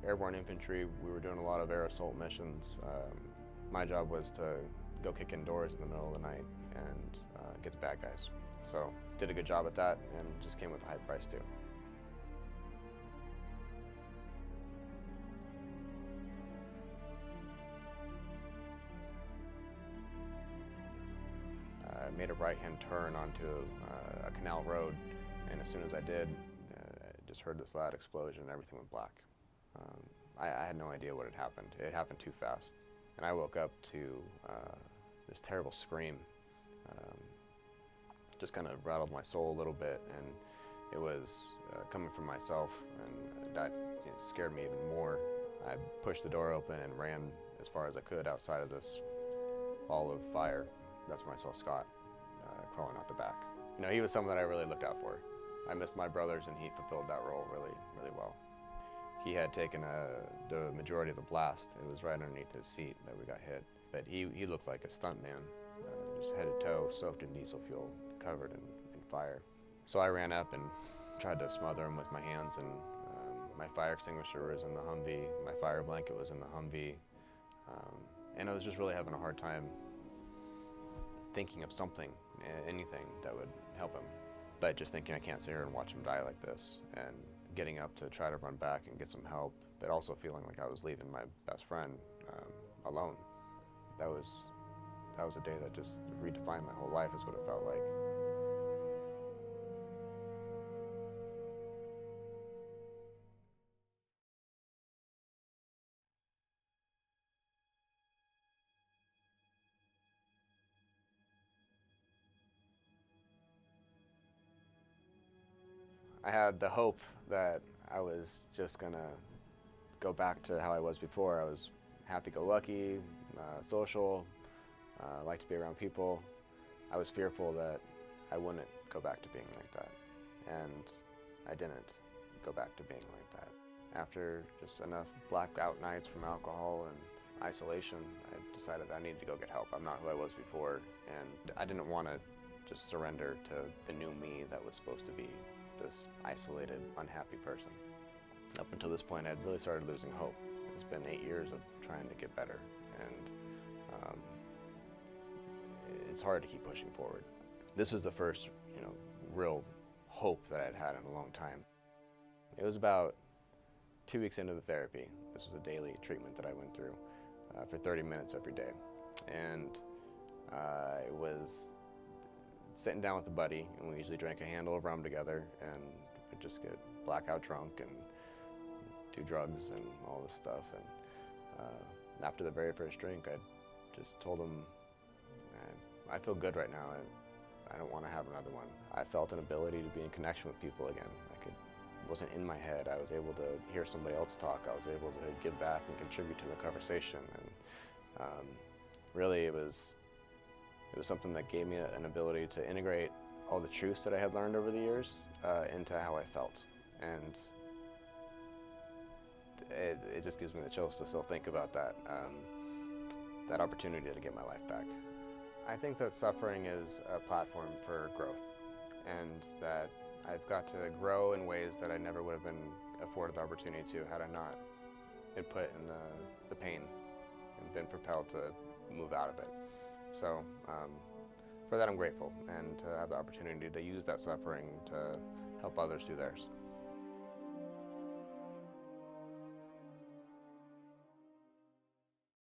airborne infantry. We were doing a lot of air assault missions. My job was to go kick in doors in the middle of the night and get the bad guys. So did a good job at that and just came with a high price too. I made a right-hand turn onto a canal road, and as soon as I did, I just heard this loud explosion and everything went black. I had no idea what had happened. It happened too fast. And I woke up to this terrible scream. Just kind of rattled my soul a little bit, and it was coming from myself, and that scared me even more. I pushed the door open and ran as far as I could outside of this ball of fire. That's when I saw Scott crawling out the back. You know, he was someone that I really looked out for. I missed my brothers, and he fulfilled that role really, really well. He had taken the majority of the blast. It was right underneath his seat that we got hit. But he looked like a stuntman, just head to toe, soaked in diesel fuel, covered in fire. So I ran up and tried to smother him with my hands, and my fire extinguisher was in the Humvee, my fire blanket was in the Humvee, and I was just really having a hard time thinking of something, anything that would help him. But just thinking I can't sit here and watch him die like this, and getting up to try to run back and get some help, but also feeling like I was leaving my best friend alone. That was a day that just redefined my whole life, is what it felt like. I had the hope that I was just gonna go back to how I was before. I was happy-go-lucky, social, liked to be around people. I was fearful that I wouldn't go back to being like that, and I didn't go back to being like that. After just enough blackout nights from alcohol and isolation, I decided that I needed to go get help. I'm not who I was before, and I didn't want to just surrender to the new me that was supposed to be this isolated, unhappy person. Up until this point, I'd really started losing hope. It's been 8 years of trying to get better, and it's hard to keep pushing forward. This was the first, real hope that I'd had in a long time. It was about 2 weeks into the therapy. This was a daily treatment that I went through for 30 minutes every day, and it was sitting down with a buddy, and we usually drank a handle of rum together, and we'd just get blackout drunk and do drugs and all this stuff. And after the very first drink, I just told him, I feel good right now. I don't want to have another one. I felt an ability to be in connection with people again. It wasn't in my head. I was able to hear somebody else talk. I was able to give back and contribute to the conversation. And really, it was something that gave me an ability to integrate all the truths that I had learned over the years into how I felt. And it just gives me the chills to still think about that, that opportunity to get my life back. I think that suffering is a platform for growth, and that I've got to grow in ways that I never would have been afforded the opportunity to had I not been put in the pain and been propelled to move out of it. So for that I'm grateful, and to have the opportunity to use that suffering to help others through theirs.